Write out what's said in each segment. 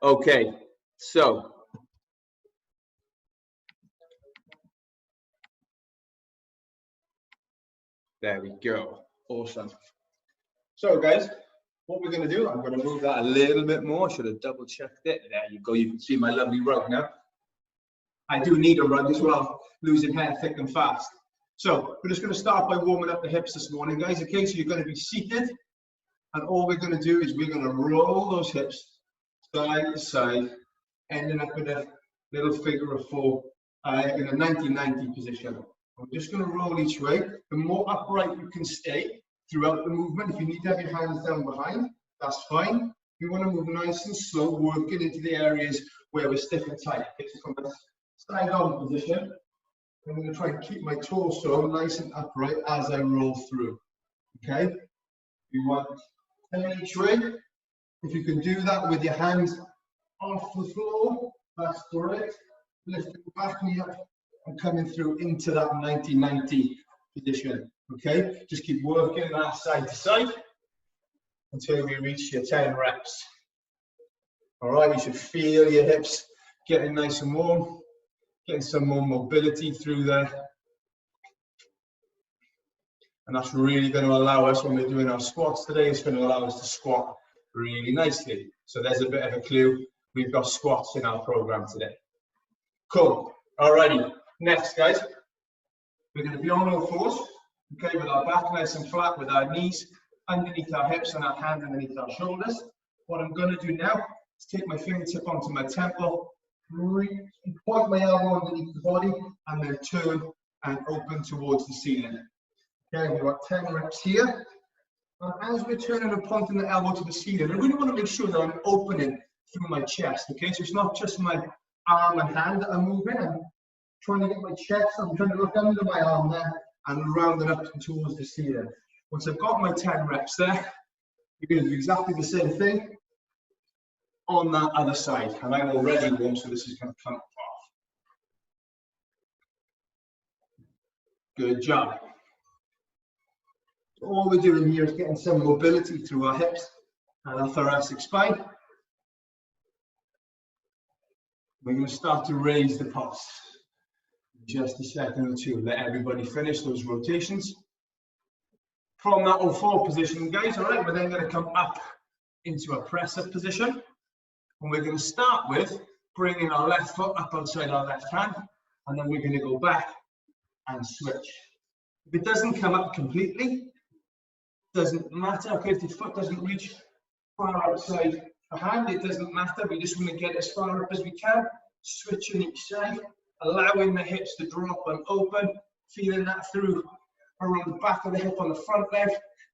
Okay, so there we go. Awesome. So guys, what we're going to do, I'm going to move that a little bit more. Should have double checked it. There you go. You can see my lovely rug now. I do need a rug as well, losing hair thick and fast. So we're just going to start by warming up the hips this morning, guys. Okay, so you're going to be seated, and all we're going to do is we're going to roll those hips side to side, ending up with a little figure of four in a 90-90 position. I'm just going to roll each way. The more upright you can stay throughout the movement, if you need to have your hands down behind, that's fine. You want to move nice and slow, working into the areas where we're stiff and tight. Okay, so from a side on position, I'm going to try and keep my torso nice and upright as I roll through. Okay, you want 10 each way. If you can do that with your hands off the floor, that's great. Lift the back knee up and coming through into that 90-90 position. Okay, just keep working that side to side until we reach your 10 reps. All right, you should feel your hips getting nice and warm, getting some more mobility through there. And that's really going to allow us, when we're doing our squats today, it's going to allow us to squat really nicely. So there's a bit of a clue. We've got squats in our program today. Cool. Alrighty. Next, guys, we're going to be on all fours. Okay, with our back nice and flat, with our knees underneath our hips and our hands underneath our shoulders. What I'm going to do now is take my fingertip onto my temple, point my elbow underneath the body, and then turn and open towards the ceiling. Okay, we've got 10 reps here. And as we're turning and pointing the elbow to the ceiling, I really want to make sure that I'm opening through my chest. Okay, so it's not just my arm and hand that are moving. I'm trying to get my chest, I'm trying to look under my arm there and round it up towards the ceiling. Once I've got my 10 reps there, you're going to do exactly the same thing on that other side. And I'm already warm, so this is going to come off. Good job. So all we're doing here is getting some mobility through our hips and our thoracic spine. We're going to start to raise the pulse. Just a second or two, let everybody finish those rotations. From that all-four position, guys, all right, we're then going to come up into a press-up position. And we're going to start with bringing our left foot up outside our left hand, and then we're going to go back and switch. If it doesn't come up completely, doesn't matter. Okay, if the foot doesn't reach far outside the hand, it doesn't matter. We just want to get as far up as we can, switching each side, allowing the hips to drop and open, feeling that through around the back of the hip on the front leg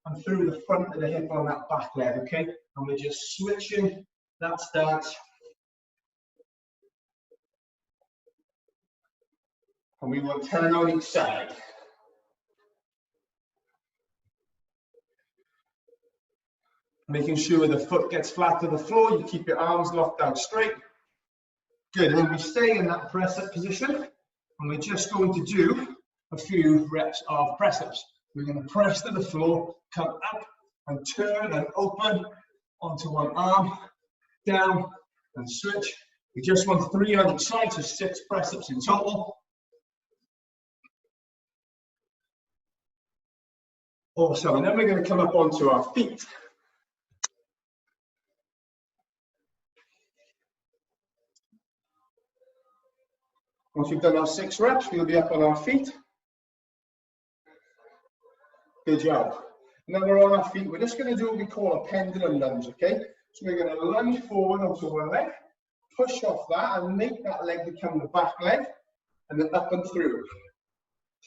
and through the front of the hip on that back leg, okay? And we're just switching that stance. And we want 10 on each side. Making sure the foot gets flat to the floor, you keep your arms locked out straight. Good, and we stay in that press-up position, and we're just going to do a few reps of press-ups. We're going to press to the floor, come up and turn and open onto one arm, down and switch. We just want 3 on each side, so 6 press-ups in total. Awesome, and then we're going to come up onto our feet. Once we've done our 6 reps, we'll be up on our feet. Good job. And then we're on our feet. We're just going to do what we call a pendulum lunge, okay? So we're going to lunge forward onto one leg, push off that, and make that leg become the back leg, and then up and through.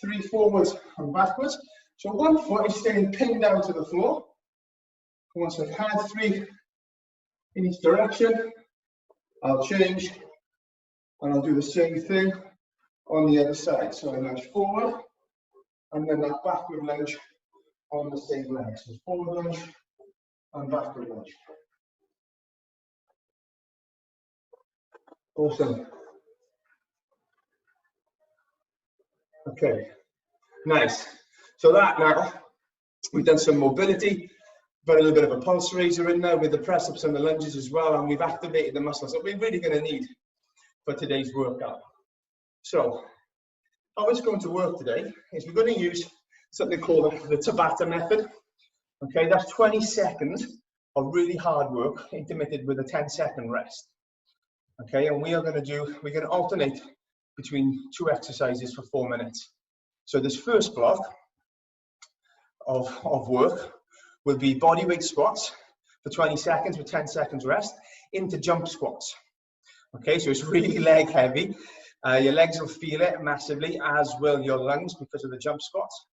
3 forwards and backwards. So one foot is staying pinned down to the floor. Once I've had 3 in each direction, I'll change. And I'll do the same thing on the other side. So I lunge forward, and then that backward lunge on the same leg. So forward lunge and backward lunge. Awesome. Okay, nice. So that now, we've done some mobility. Got a little bit of a pulse raiser in there with the press ups and the lunges as well, and we've activated the muscles that we're really going to need for today's workout. So how it's going to work today is we're going to use something called the Tabata method. Okay, that's 20 seconds of really hard work intermitted with a 10-second rest. Okay, and we're going to alternate between 2 exercises for 4 minutes. So this first block of work will be body weight squats for 20 seconds with 10 seconds rest into jump squats. Okay, so it's really leg heavy. Your legs will feel it massively, as will your lungs because of the jump squats.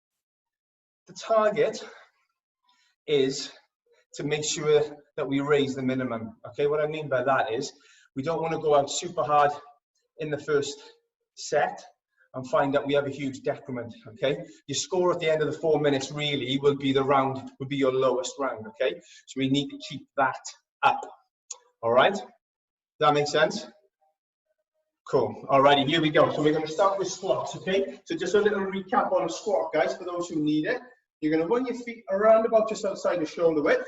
The target is to make sure that we raise the minimum. Okay, what I mean by that is we don't want to go out super hard in the first set and find that we have a huge decrement. Okay, your score at the end of the 4 minutes really will be your lowest round. Okay, so we need to keep that up. All right, does that make sense? Cool. Alrighty, here we go. So we're going to start with squats. Okay, so just a little recap on a squat, guys, for those who need it. You're going to run your feet around about just outside the shoulder width.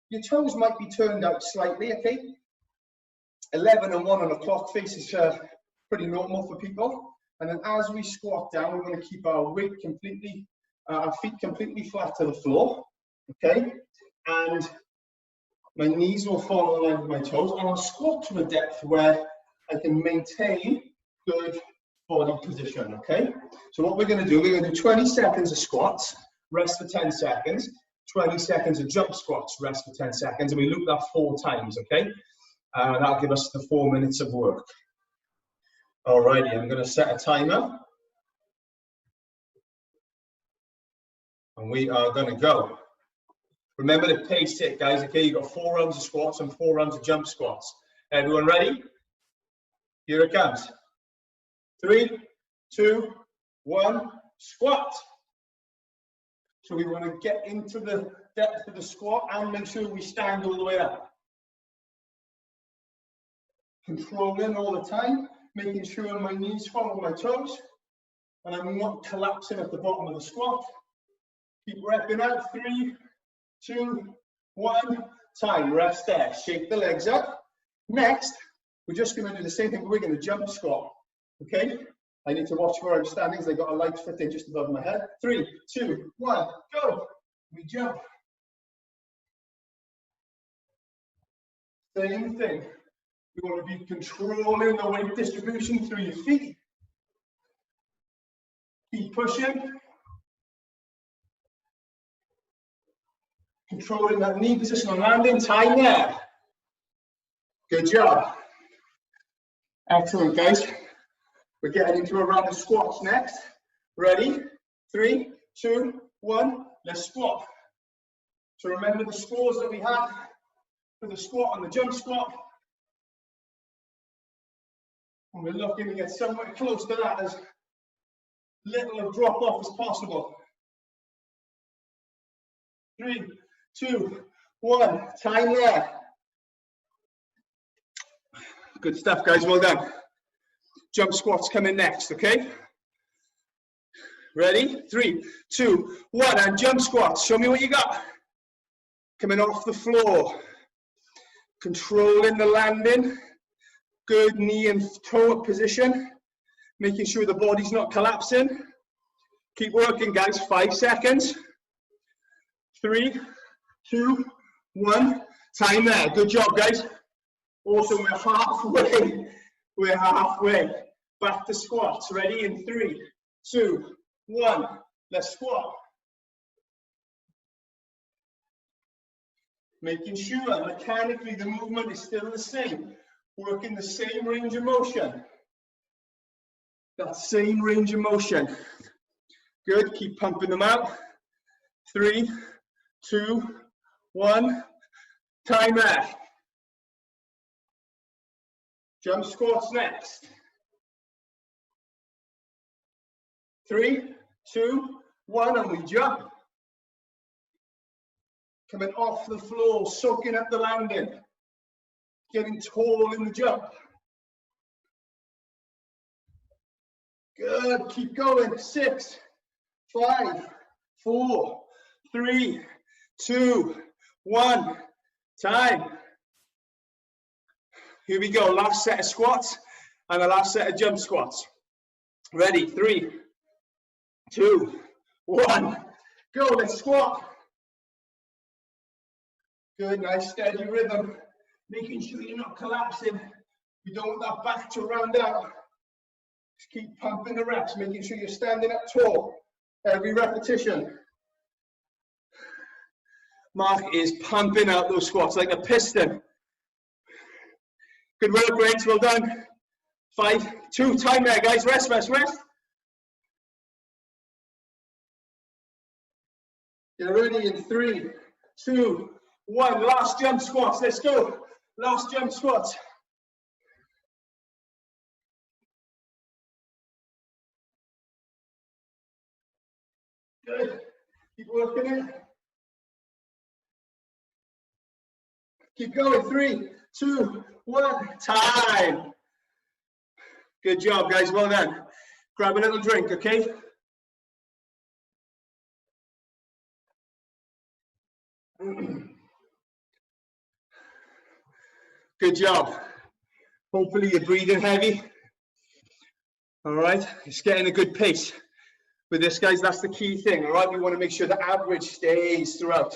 Your toes might be turned out slightly. Okay, 11 and 1 on a clock face is pretty normal for people. And then as we squat down, we're going to keep our weight completely, our feet completely flat to the floor. Okay, and my knees will follow the line with my toes, and I'll squat to a depth where I can maintain good body position. Okay, so what we're going to do, we're going to do 20 seconds of squats, rest for 10 seconds, 20 seconds of jump squats, rest for 10 seconds, and we loop that 4 times. Okay, that'll give us the 4 minutes of work. Alrighty, I'm going to set a timer, and we are going to go. Remember to pace it, guys. Okay, you've got 4 rounds of squats and 4 rounds of jump squats. Everyone ready? Here it comes. 3, 2, 1, squat. So we want to get into the depth of the squat and make sure we stand all the way up. Controlling all the time, making sure my knees follow my toes, and I'm not collapsing at the bottom of the squat. Keep repping out. 3, 2, 1, time. Rest there. Shake the legs up. Next, we're just going to do the same thing, but we're going to jump squat. Okay? I need to watch where I'm standing because I've got a light fitting just above my head. 3, 2, 1, go. We jump. Same thing. We want to be controlling the weight distribution through your feet. Keep pushing. Controlling that knee position on landing. Time there. Good job. Excellent, guys. We're getting into a round of squats next. Ready? 3, 2, 1. Let's squat. So remember the scores that we had for the squat and the jump squat. And we're looking to get somewhere close to that, as little of drop off as possible. 3, 2, 1. Time there. Good stuff, guys. Well done. Jump squats coming next, okay? Ready? 3, 2, 1, and jump squats. Show me what you got. Coming off the floor. Controlling the landing. Good knee and toe position. Making sure the body's not collapsing. Keep working, guys. 5 seconds. 3, 2, 1. Time there. Good job, guys. Awesome. We're halfway. We're halfway. Back to squats. Ready? In 3, 2, 1. Let's squat. Making sure mechanically the movement is still the same. Working the same range of motion. That same range of motion. Good. Keep pumping them out. 3, 2, 1. Timer. Jump squats next. 3, 2, 1, and we jump. Coming off the floor, soaking up the landing. Getting tall in the jump. Good, keep going. 6, 5, 4, 3, 2, 1. Time. Here we go. Last set of squats and the last set of jump squats. Ready? 3, 2, 1. Go. Let's squat. Good. Nice steady rhythm. Making sure you're not collapsing. You don't want that back to round out. Just keep pumping the reps, making sure you're standing up tall. Every repetition. Mark is pumping out those squats like a piston. Good work, Grace. Well done. 5, 2, time there, guys. Rest, rest, rest. Get ready in 3, 2, 1. Last jump squats. Let's go. Last jump squats. Good. Keep working it. Keep going. 3, 2, 1. Time. Good job, guys. Well done. Grab a little drink, okay? Good job. Hopefully you're breathing heavy. All right. It's getting a good pace. With this, guys, that's the key thing. All right. We want to make sure the average stays throughout.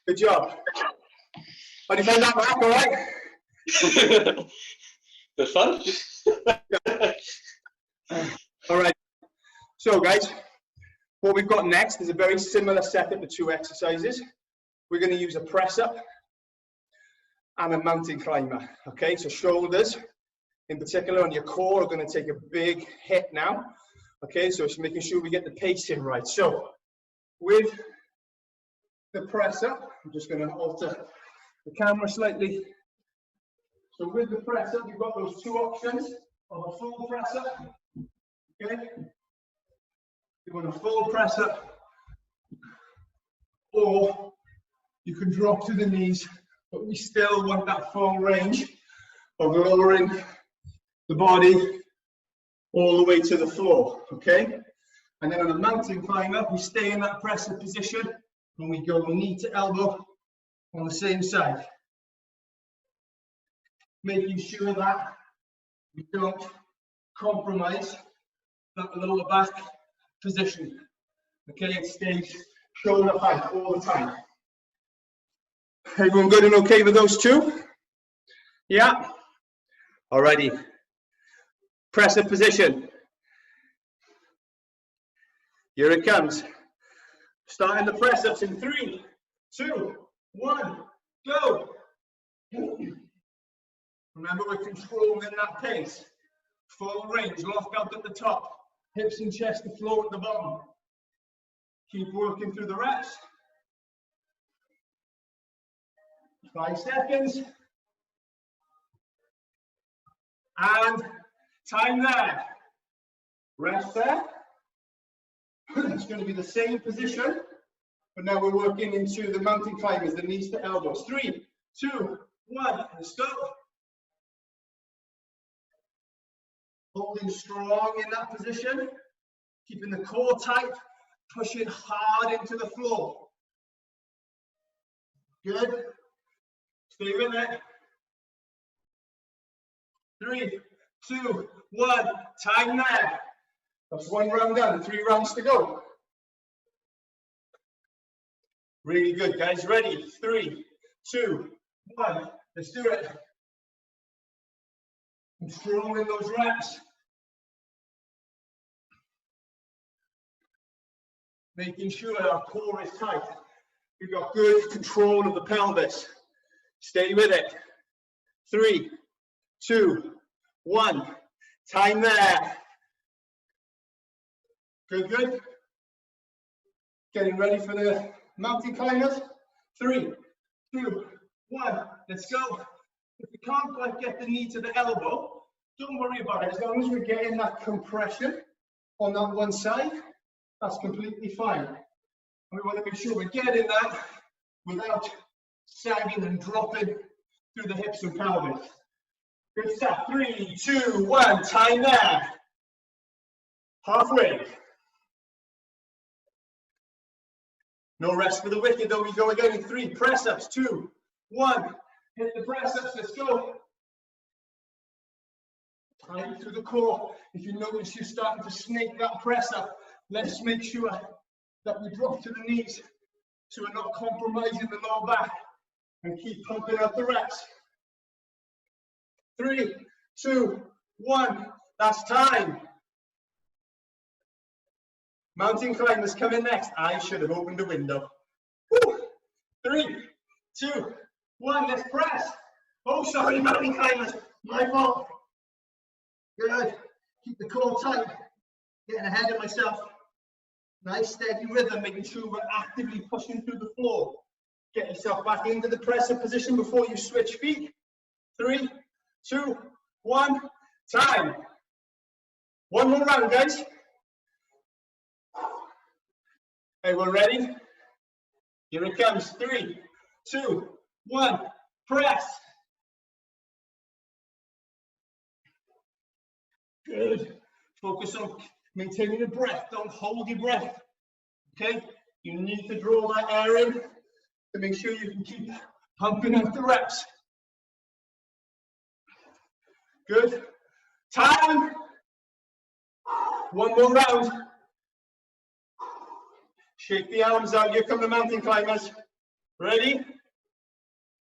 Good job. How do you find that, Mark? All right? The fun? All right. So, guys, what we've got next is a very similar setup of 2 exercises. We're going to use a press up and a mountain climber. Okay, so shoulders in particular on your core are going to take a big hit now. Okay, so it's making sure we get the pacing right. So with the press up, I'm just going to alter the camera slightly. So with the press up, you've got those 2 options of a full press up. Okay, you want a full press up, or you can drop to the knees, but we still want that full range of lowering the body all the way to the floor. Okay, and then on a mountain climb up, we stay in that press up position and we go knee to elbow on the same side, making sure that we don't compromise that lower back position. Okay, it stays shoulder height all the time. Everyone good and okay with those 2? Yeah? Alrighty. Press up position. Here it comes. Starting the press ups in 3, 2, 1, go. Remember, we're controlling that pace. Full range, lock out at the top. Hips and chest to floor at the bottom. Keep working through the reps. 5 seconds. And time there. Rest there. It's going to be the same position, but now we're working into the mountain climbers, the knees to elbows. 3, 2, 1. Let's go. Holding strong in that position, keeping the core tight, pushing hard into the floor. Good. Stay with it. 3, 2, 1. Time there. That's 1 round done. 3 rounds to go. Really good, guys. Ready? 3, 2, 1. Let's do it. Controlling those reps. Making sure our core is tight. We've got good control of the pelvis. Stay with it. 3, 2, 1. Time there. Good, good. Getting ready for the mountain climbers. 3, 2, 1. Let's go. If you can't quite get the knee to the elbow, don't worry about it. As long as we're getting that compression on that one side, that's completely fine. And we want to make sure we're getting that without sagging and dropping through the hips and pelvis. Good stuff. 3, 2, 1. Time there. Halfway. No rest for the wicked though. We go again in 3. Press ups. 2, 1. Hit the press ups. Let's go. Tight through the core. If you notice you're starting to snake that press up, let's make sure that we drop to the knees so we're not compromising the lower back, and keep pumping out the reps. 3, 2, 1. That's time. Mountain climbers coming next. I should have opened the window. Woo. 3, 2, 1. Let's press. Oh, sorry, mountain climbers. My fault. Good. Keep the core tight. Getting ahead of myself. Nice steady rhythm, making sure we're actively pushing through the floor. Get yourself back into the press up position before you switch feet. 3, 2, 1. Time. One more round, guys. Everyone ready? Here it comes. 3, 2, 1. Press. Good. Focus on maintaining the breath. Don't hold your breath. Okay? You need to draw that air in to make sure you can keep pumping out the reps. Good. Time. One more round. Shake the arms out. Here come the mountain climbers. Ready?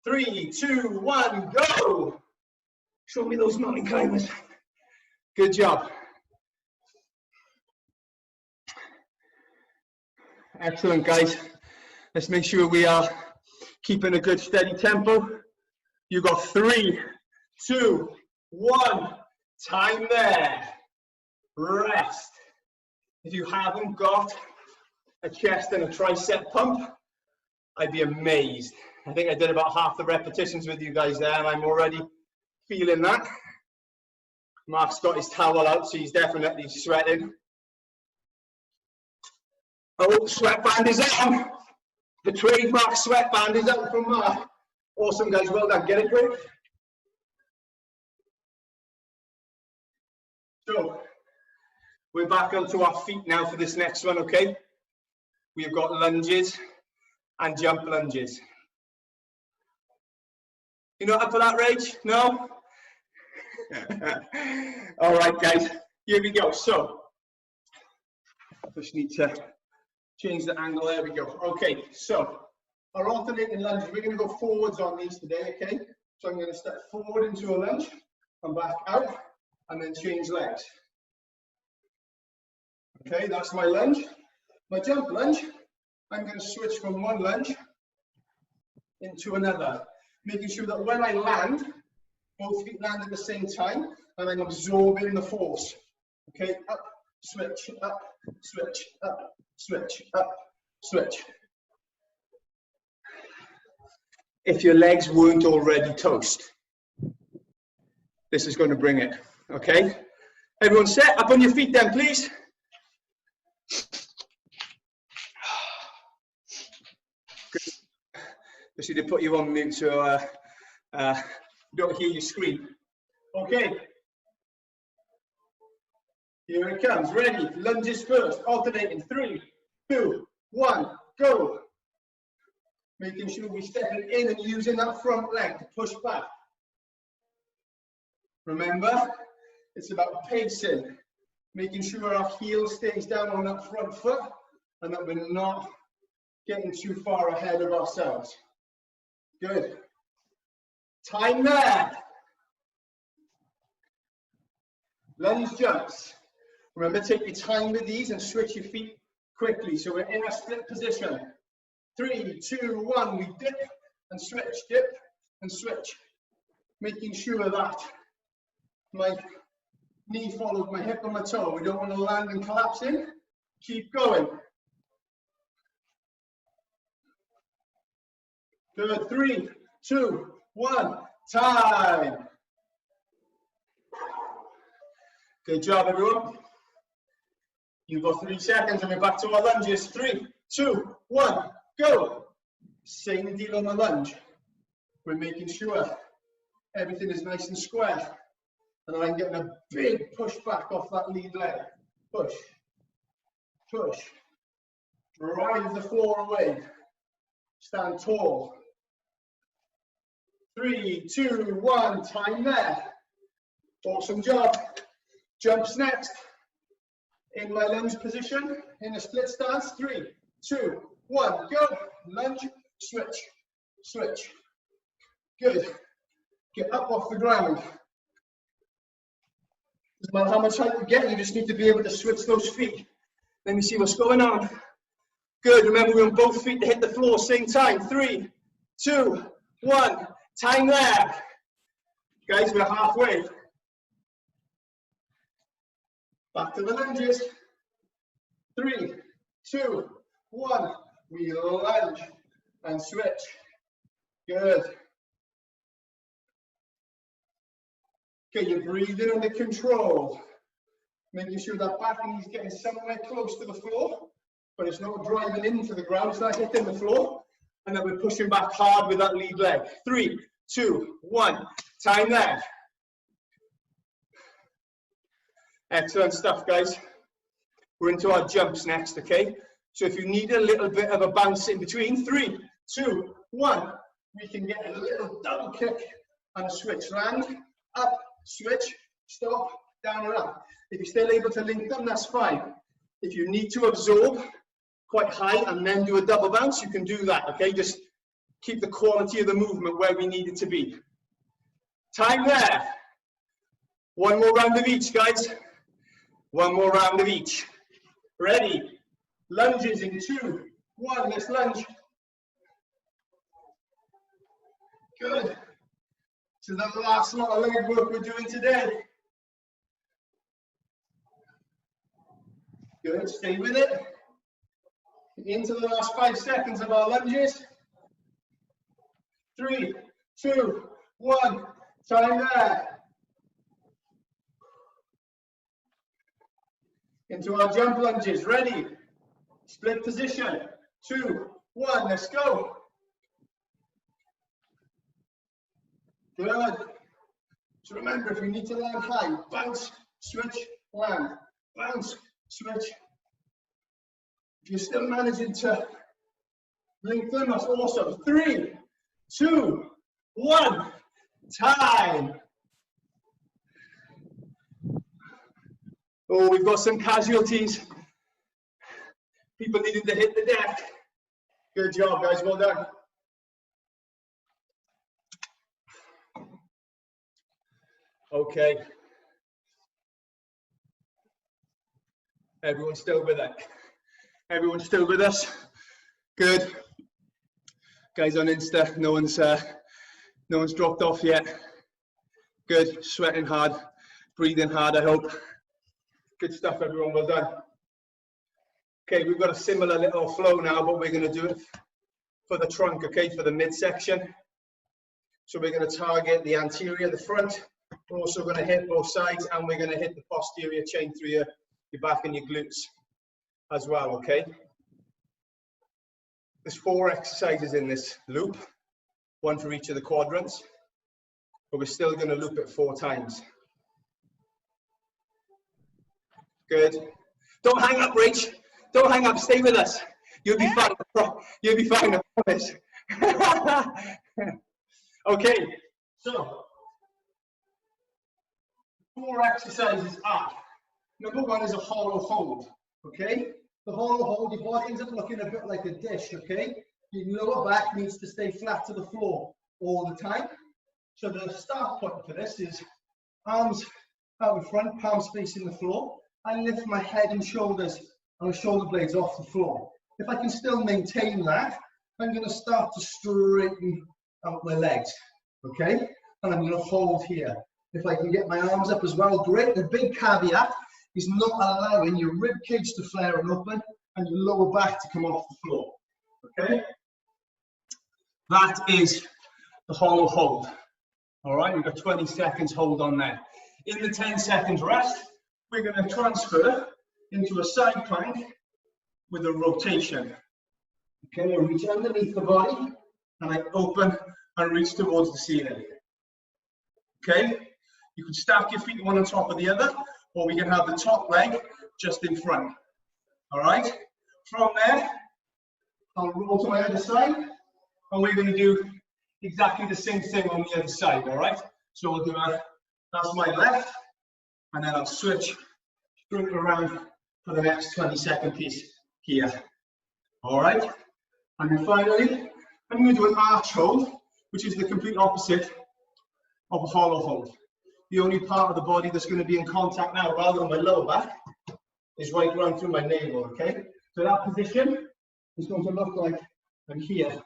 3, 2, 1, go. Show me those mountain climbers. Good job. Excellent, guys. Let's make sure we are keeping a good steady tempo. You got 3, 2, 1. Time there. Rest. If you haven't got a chest and a tricep pump, I'd be amazed. I think I did about half the repetitions with you guys there, and I'm already feeling that. Mark's got his towel out, so he's definitely sweating. Oh, sweatband is on. The trademark sweatband is out from Mark. Awesome, guys. Well done. Get it quick. So, we're back onto our feet now for this next one, okay? We've got lunges and jump lunges. You not up for that, Rach? No? All right, guys. Here we go. So, just need to change the angle. There we go. Okay, so our alternating lunges, we're going to go forwards on these today, okay? So I'm going to step forward into a lunge, come back out, and then change legs. Okay, that's my lunge. My jump lunge, I'm going to switch from one lunge into another, making sure that when I land, both feet land at the same time, and I'm absorbing the force. Okay, up, switch, up, switch, up, switch, up, switch. If your legs weren't already toast, this is going to bring it. Okay, everyone set? Up on your feet then, please. Just need to put you on mute so don't hear you scream. Okay. Here it comes. Ready? Lunges first. Alternating. 3, 2, 1. Go. Making sure we're stepping in and using that front leg to push back. Remember, it's about pacing. Making sure our heel stays down on that front foot and that we're not getting too far ahead of ourselves. Good. Time there. Lunge jumps. Remember, take your time with these and switch your feet quickly. So we're in a split position. 3, 2, 1. We dip and switch, dip and switch. Making sure that my knee follows my hip and my toe. We don't want to land and collapse in. Keep going. Good. 3, 2, 1. Time. Good job, everyone. You've got 3 seconds and we're back to our lunges. 3, 2, 1, go. Same deal on the lunge. We're making sure everything is nice and square. And I'm getting a big push back off that lead leg. Push, push, Drive the floor away. Stand tall. 3, 2, 1, time there. Awesome job. Jumps next. In my lunge position, in a split stance. 3, 2, 1, go. Lunge, switch, switch. Good. Get up off the ground. Doesn't matter how much height you get, you just need to be able to switch those feet. Let me see what's going on. Good. Remember, we want both feet to hit the floor same time. 3, 2, 1. Time there. Guys, we're halfway. Back to the lunges. 3, 2, 1. We lunge and switch. Good. Okay, you're breathing under control. Making sure that back knee is getting somewhere close to the floor, but it's not driving into the ground, it's not hitting the floor. And then we're pushing back hard with that lead leg. 3, 2, 1. Time there. Excellent stuff, guys. We're into our jumps next, okay? So if you need a little bit of a bounce in between, 3, 2, 1, we can get a little double kick and a switch. Land, up, switch, stop, down and up. If you're still able to link them, that's fine. If you need to absorb quite high and then do a double bounce, you can do that, okay? Just keep the quality of the movement where we need it to be. Time there. One more round of each, guys. One more round of each. Ready? Lunges in 2, 1. Let's lunge. Good. So that's the last lot of leg work we're doing today. Good. Stay with it. Into the last 5 seconds of our lunges. 3, 2, 1. Time there. Into our jump lunges. Ready? Split position. 2, 1. Let's go. Good. So remember, if you need to land high, bounce, switch, land. Bounce, switch. If you're still managing to link them, that's awesome. 3, 2, 1. Time. Oh, we've got some casualties. People needing to hit the deck. Good job, guys. Well done. Okay. Everyone's still with it. Everyone's still with us. Good. Guys on Insta, no one's dropped off yet. Good. Sweating hard, breathing hard, I hope. Good stuff, everyone. Well done. Okay, we've got a similar little flow now, but we're going to do it for the trunk, okay, for the midsection. So we're going to target the anterior, the front. We're also going to hit both sides, and we're going to hit the posterior chain through your back and your glutes as well, okay? There's 4 exercises in this loop, 1 for each of the quadrants, but we're still going to loop it 4 times. Good. Don't hang up, Rach. Don't hang up. Stay with us. You'll be fine. You'll be fine, I promise. Okay, so 4 exercises are. Number 1 is a hollow hold. Okay? The hollow hold, your body ends up looking a bit like a dish. Okay? Your lower back needs to stay flat to the floor all the time. So the start point for this is arms out in front, palms facing the floor. I lift my head and shoulders and my shoulder blades off the floor. If I can still maintain that, I'm going to start to straighten out my legs, okay? And I'm going to hold here. If I can get my arms up as well, great. The big caveat is not allowing your rib cage to flare and open and your lower back to come off the floor, okay? That is the hollow hold. All right, we've got 20 seconds hold on there. In the 10 seconds rest, we're going to transfer into a side plank with a rotation. Okay, I reach underneath the body and I open and reach towards the ceiling. Okay, you can stack your feet one on top of the other, or we can have the top leg just in front. All right, from there, I'll roll to my other side, and we're going to do exactly the same thing on the other side, all right? So we'll do that's my left, and then I'll switch straight around for the next 20-second piece here, all right? And then finally, I'm going to do an arch hold, which is the complete opposite of a hollow hold. The only part of the body that's going to be in contact now, rather than my lower back, is right around through my navel, okay? So that position is going to look like I'm here.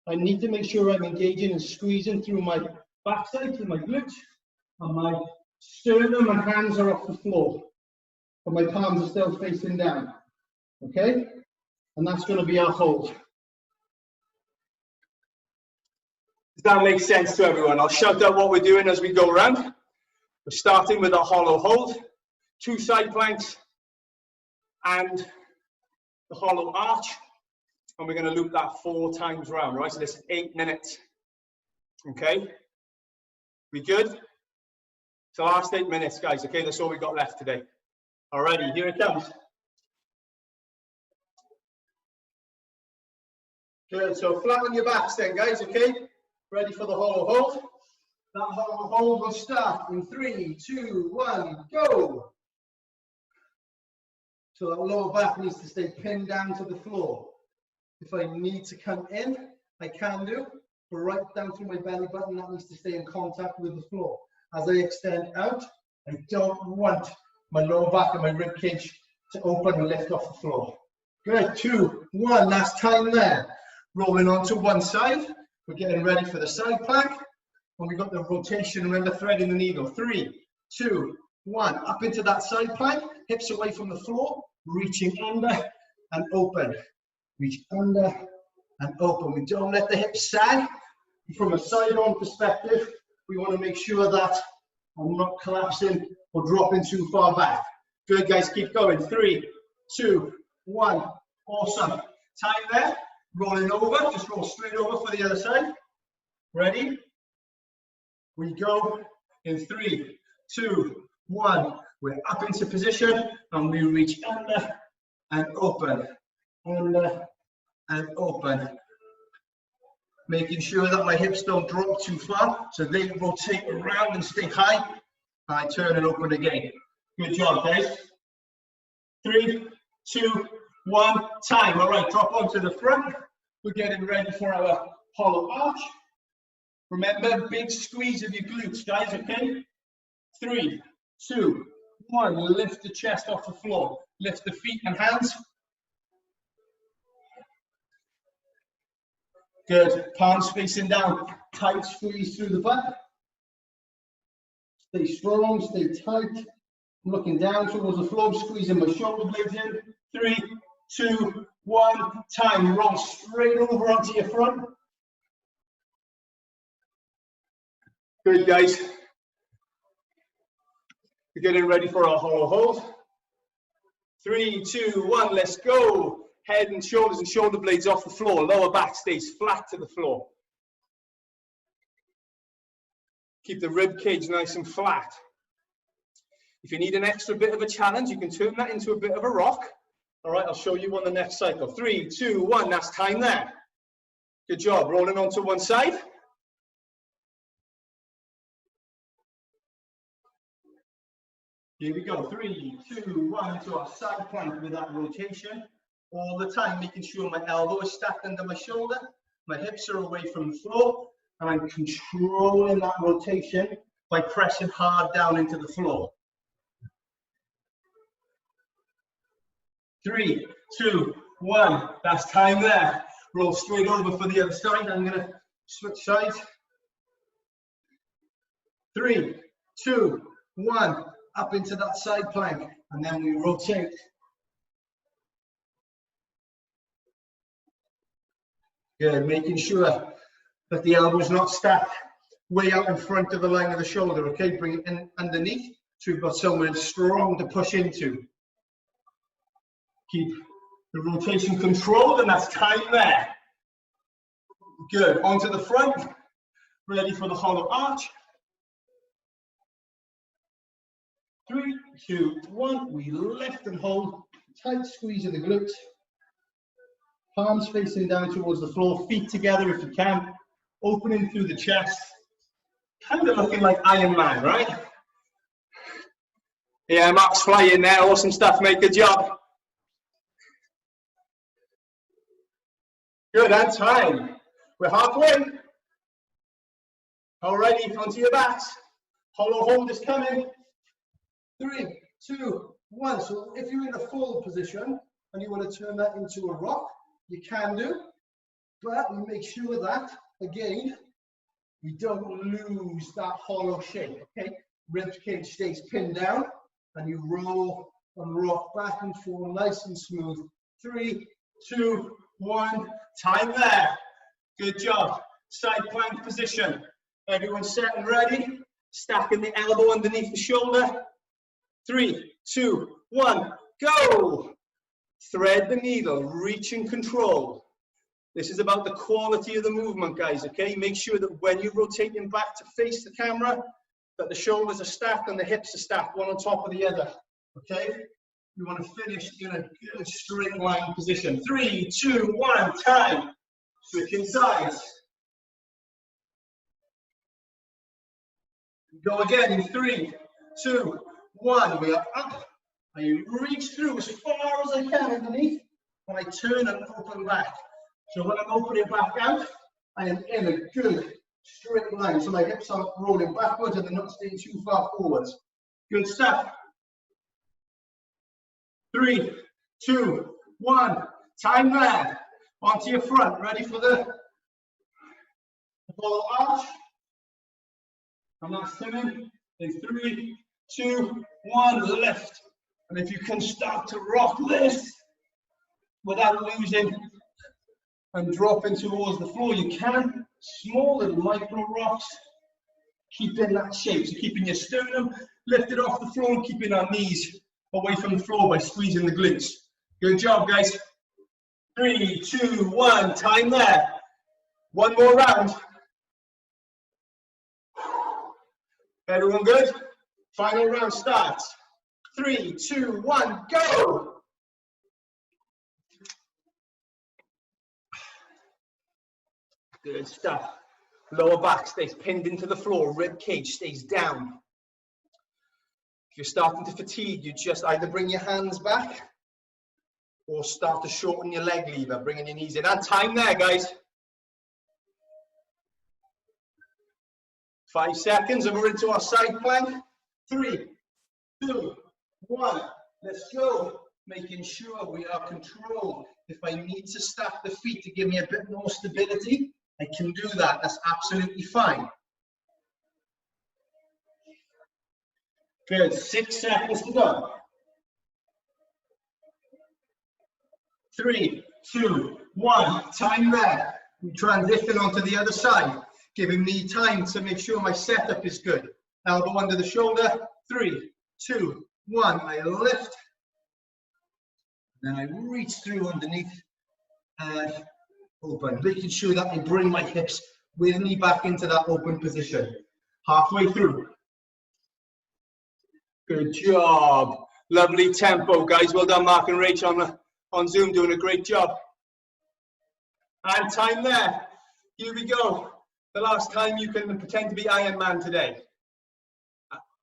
I need to make sure I'm engaging and squeezing through my backside, through my glutes, and my sternum and hands are off the floor, but my palms are still facing down, okay? And that's going to be our hold. Does that make sense to everyone? I'll shout out what we're doing as we go around. We're starting with a hollow hold, 2 side planks, and the hollow arch, and we're going to loop that 4 times round, right? So this is 8 minutes, okay? We good? It's the last 8 minutes, guys, okay? That's all we got left today. Alrighty, here it comes. Good, so flatten your backs then, guys, okay? Ready for the hollow hold. That hollow hold will start in 3, 2, 1, go. So that lower back needs to stay pinned down to the floor. If I need to come in, I can do, but right down through my belly button, that needs to stay in contact with the floor. As I extend out, I don't want my lower back and my rib cage to open and lift off the floor. Good, 2, 1, last time there. Rolling onto one side. We're getting ready for the side plank. And we've got the rotation, remember, threading the needle. 3, 2, 1, up into that side plank, hips away from the floor, reaching under and open. Reach under and open. We don't let the hips sag. From a side-on perspective, we want to make sure that I'm not collapsing or dropping too far back. Good, guys, keep going. 3, 2, 1, awesome. Time there, rolling over, just roll straight over for the other side. Ready? We go in 3, 2, 1. We're up into position and we reach under and open, under and open. Making sure that my hips don't drop too far so they rotate around and stay high. I turn and open again. Good job, guys. 3, 2, 1, time. All right, drop onto the front. We're getting ready for our hollow arch. Remember, big squeeze of your glutes, guys, okay? 3, 2, 1, lift the chest off the floor. Lift the feet and hands. Good, palms facing down. Tight squeeze through the butt. Stay strong, stay tight. I'm looking down towards the floor, squeezing my shoulder blades in. 3, 2, 1, time. Roll straight over onto your front. Good, guys. We're getting ready for our hollow hold. 3, 2, 1, let's go. Head and shoulder blades off the floor. Lower back stays flat to the floor. Keep the rib cage nice and flat. If you need an extra bit of a challenge, you can turn that into a bit of a rock. All right, I'll show you on the next cycle. 3, 2, 1, that's time there. Good job, rolling onto one side. Here we go, 3, 2, 1, to our side plank with that rotation. All the time, making sure my elbow is stacked under my shoulder, my hips are away from the floor, and I'm controlling that rotation by pressing hard down into the floor. 3, 2, 1, that's time there. Roll straight over for the other side. I'm going to switch sides. 3, 2, 1, up into that side plank, and then we rotate. Good, making sure that the elbow's not stacked way out in front of the line of the shoulder, okay? Bring it in underneath so we've got somewhere strong to push into. Keep the rotation controlled, and that's time there. Good, onto the front, ready for the hollow arch. 3, 2, 1, we lift and hold, tight squeeze of the glutes. palms facing down towards the floor, feet together if you can, opening through the chest, kind of looking like Iron Man, right? Yeah, Mark's flying there, awesome stuff, mate, good job. Good, and time. We're halfway. Alrighty, onto your backs. Hollow hold is coming. 3, 2, 1. So if you're in a full position and you want to turn that into a rock, you can do, but we make sure that, again, we don't lose that hollow shape, okay? Rib cage stays pinned down, and you roll and rock back and forth nice and smooth. 3, 2, 1, time there. Good job. Side plank position. Everyone set and ready. Stacking the elbow underneath the shoulder. 3, 2, 1, go. Thread the needle, reach and control. This is about the quality of the movement, guys, okay? Make sure that when you're rotating back to face the camera, that the shoulders are stacked and the hips are stacked, one on top of the other, okay? You want to finish in a good straight line position. 3, 2, 1, time. Switching sides. Go again in 3, 2, 1. We are up. I reach through as far as I can underneath, and I turn and open back. So when I'm opening back out, I am in a good straight line. So my hips aren't rolling backwards and they're not staying too far forwards. Good stuff. 3, 2, 1. Time there. Onto your front. Ready for the follow arch. And that's coming in 3, 2, 1. Lift. And if you can start to rock this without losing and dropping towards the floor, you can. Small little micro rocks, keeping that shape. So keeping your sternum lifted off the floor and keeping our knees away from the floor by squeezing the glutes. Good job, guys. 3, 2, 1, time there. One more round. Everyone good? Final round starts. 3, 2, 1, go! Good stuff. Lower back stays pinned into the floor, rib cage stays down. If you're starting to fatigue, you just either bring your hands back or start to shorten your leg lever, bringing your knees in. And time there, guys. 5 seconds and we're into our side plank. 3, 2, 1. Let's go. Making sure we are controlled. If I need to stack the feet to give me a bit more stability, I can do that. That's absolutely fine. Good. 6 seconds to go. 3, 2, 1. Time there. We transition onto the other side, giving me time to make sure my setup is good. Elbow under the shoulder. 3, 2, 1. I lift. Then I reach through underneath and open, making sure that I bring my hips with me back into that open position. Halfway through. Good job. Lovely tempo, guys. Well done, Mark and Rach on Zoom, doing a great job. And time there. Here we go. The last time you can pretend to be Iron Man today.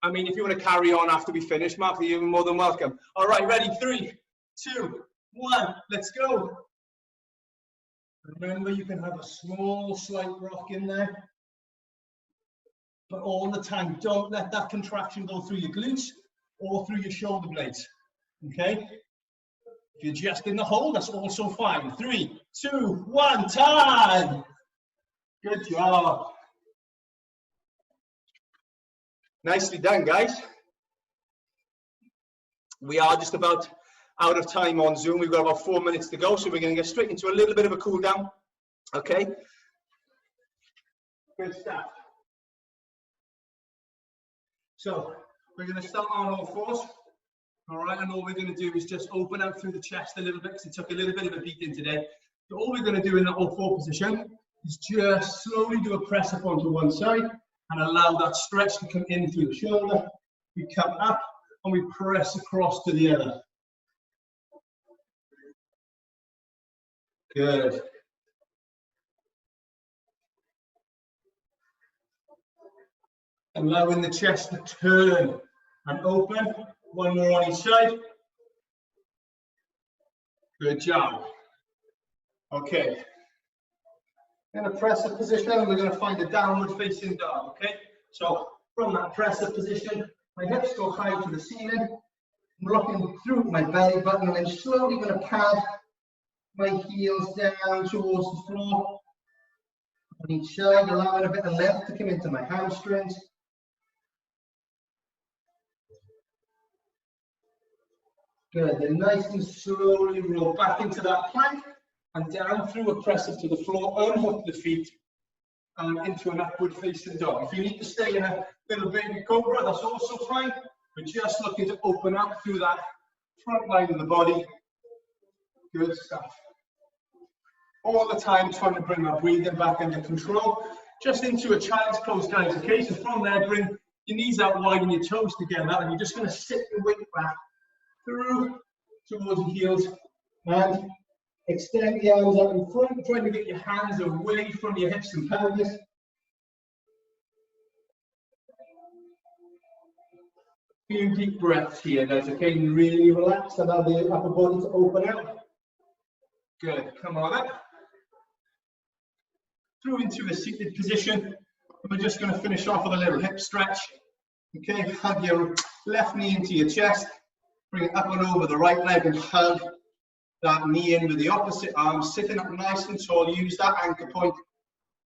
I mean, if you want to carry on after we finish, Mark, you're more than welcome. All right, ready? 3, 2, 1. Let's go. Remember, you can have a small, slight rock in there. But all the time, don't let that contraction go through your glutes or through your shoulder blades. Okay? If you're just in the hold, that's also fine. 3, 2, 1, time. Good job. Nicely done, guys. We are just about out of time on Zoom. We've got about 4 minutes to go, so we're going to get straight into a little bit of a cool down. Okay? Good stuff. So we're going to start on all fours. All right, and all we're going to do is just open out through the chest a little bit because it took a little bit of a beating today. So all we're going to do in that all four position is just slowly do a press up onto one side and allow that stretch to come in through the shoulder. We come up and we press across to the other. Good. Allowing the chest to turn and open. One more on each side. Good job. Okay. In a press-up position, we're going to find a downward facing dog. Okay. So from that press-up position, my hips go high to the ceiling. I'm rocking through my belly button, and I'm slowly going to pad my heels down towards the floor on each side, allowing a bit of length to come into my hamstrings. Good. Then nice and slowly roll back into that plank and down through a press up to the floor, unhook the feet and into an upward facing dog. If you need to stay in a little baby cobra, that's also fine. We're just looking to open up through that front line of the body. Good stuff. All the time trying to bring our breathing back under control. Just into a child's pose, guys. Okay, so from there, bring your knees out wide and your toes together, and you're just going to sit your weight back through towards the heels and extend the arms out in front, trying to get your hands away from your hips and pelvis. Few deep breaths here, guys, okay? Really relax, allow the upper body to open out. Good, come on up. Through into a seated position. We're just going to finish off with a little hip stretch. Okay, hug your left knee into your chest. Bring it up and over the right leg and hug that knee in with the opposite arm, sitting up nice and tall. Use that anchor point.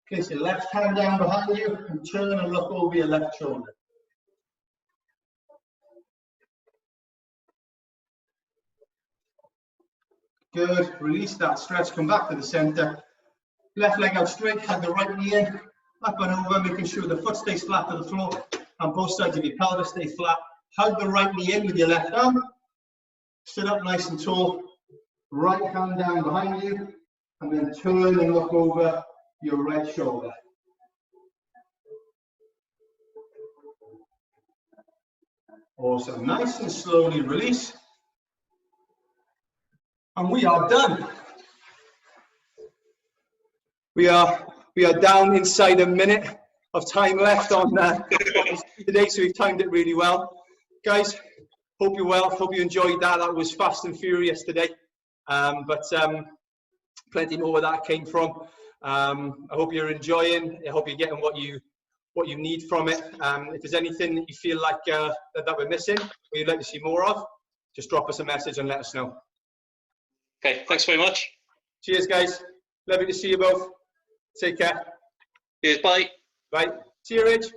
Place your left hand down behind you and turn and look over your left shoulder. Good. Release that stretch. Come back to the center. Left leg out straight. Hug the right knee in. Up and over, making sure the foot stays flat to the floor and both sides of your pelvis stay flat. Hug the right knee in with your left arm. Sit up nice and tall. Right hand down behind you. And then turn and look over your right shoulder. Awesome. Nice and slowly release. And we are done. We are down inside a minute of time left on today, so we've timed it really well. Guys, hope you're well, hope you enjoyed that. That was fast and furious today, but plenty more where that came from. I hope you're enjoying. I hope you're getting what you need from it. If there's anything that you feel like that we're missing, or you'd like to see more of, just drop us a message and let us know. Okay, thanks very much. Cheers, guys. Lovely to see you both. Take care. Cheers, bye. Bye. See you, Rich.